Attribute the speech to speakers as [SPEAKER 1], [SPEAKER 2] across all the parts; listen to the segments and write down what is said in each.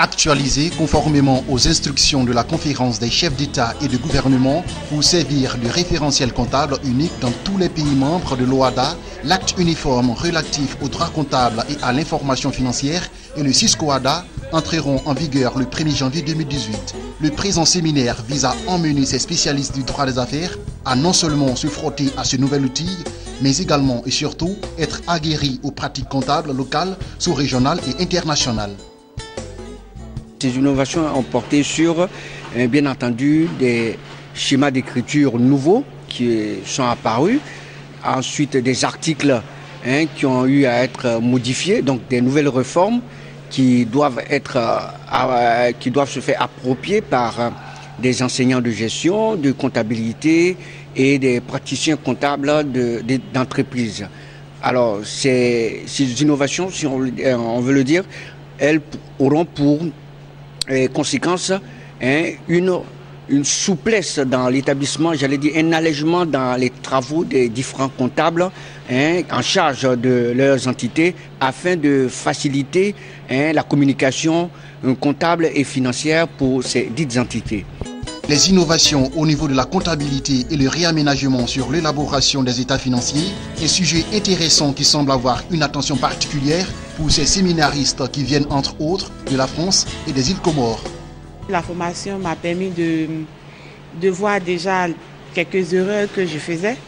[SPEAKER 1] actualisé conformément aux instructions de la conférence des chefs d'État et de gouvernement pour servir de référentiel comptable unique dans tous les pays membres de l'OHADA, l'acte uniforme relatif aux droits comptables et à l'information financière et le CISCOHADA entreront en vigueur le 1er janvier 2018. Le présent séminaire vise à emmener ces spécialistes du droit des affaires à non seulement se frotter à ce nouvel outil, mais également et surtout être aguerris aux pratiques comptables locales, sous-régionales et internationales.
[SPEAKER 2] Ces innovations ont porté sur, bien entendu, des schémas d'écriture nouveaux qui sont apparus, ensuite des articles qui ont eu à être modifiés, donc des nouvelles réformes qui doivent se faire approprier par des enseignants de gestion, de comptabilité et des praticiens comptables d'entreprise. Alors ces innovations, si on veut le dire, elles auront pour conséquence une souplesse dans l'établissement, j'allais dire un allègement dans les travaux des différents comptables en charge de leurs entités afin de faciliter la communication comptable et financière pour ces dites entités.
[SPEAKER 1] Les innovations au niveau de la comptabilité et le réaménagement sur l'élaboration des états financiers est sujet intéressant qui semble avoir une attention particulière pour ces séminaristes qui viennent entre autres de la France et des îles Comores.
[SPEAKER 3] La formation m'a permis de voir déjà quelques erreurs que je faisais.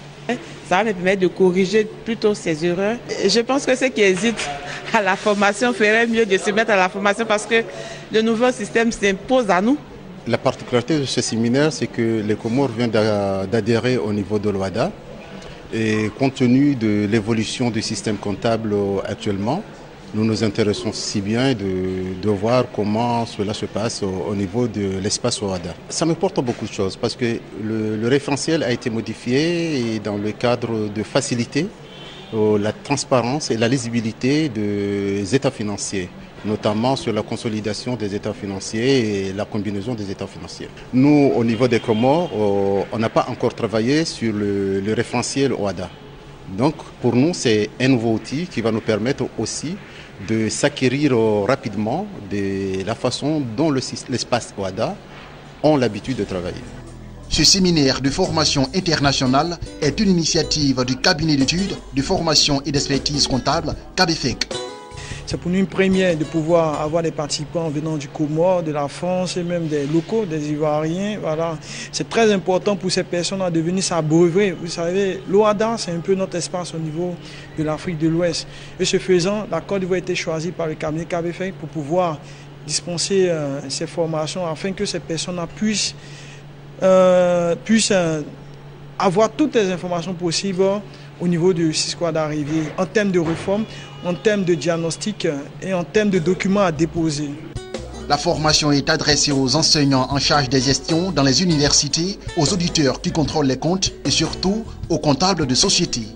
[SPEAKER 3] Ça va me permettre de corriger plutôt ces erreurs. Je pense que ceux qui hésitent à la formation feraient mieux de se mettre à la formation parce que le nouveau système s'impose à nous.
[SPEAKER 4] La particularité de ce séminaire, c'est que les Comores viennent d'adhérer au niveau de l'OHADA. Et compte tenu de l'évolution du système comptable actuellement, nous nous intéressons si bien de voir comment cela se passe au niveau de l'espace OHADA. Ça me porte beaucoup de choses parce que le référentiel a été modifié dans le cadre de faciliter la transparence et la lisibilité des états financiers, notamment sur la consolidation des états financiers et la combinaison des états financiers. Nous, au niveau des Comores, on n'a pas encore travaillé sur le référentiel OHADA. Donc, pour nous, c'est un nouveau outil qui va nous permettre aussi de s'acquérir rapidement de la façon dont l'espace OHADA ont l'habitude de travailler.
[SPEAKER 1] Ce séminaire de formation internationale est une initiative du cabinet d'études, de formation et d'expertise comptable CABEFEC.
[SPEAKER 5] C'est pour nous une première de pouvoir avoir des participants venant du Comores, de la France et même des locaux, des Ivoiriens. Voilà. C'est très important pour ces personnes de venir s'abreuver. Vous savez, l'OHADA, c'est un peu notre espace au niveau de l'Afrique de l'Ouest. Et ce faisant, la Côte d'Ivoire a été choisie par le cabinet CABEFEC pour pouvoir dispenser ces formations afin que ces personnes puissent avoir toutes les informations possibles au niveau du CISCOHADA arrivé en termes de réforme, en termes de diagnostic et en termes de documents à déposer.
[SPEAKER 1] La formation est adressée aux enseignants en charge des gestions dans les universités, aux auditeurs qui contrôlent les comptes et surtout aux comptables de sociétés.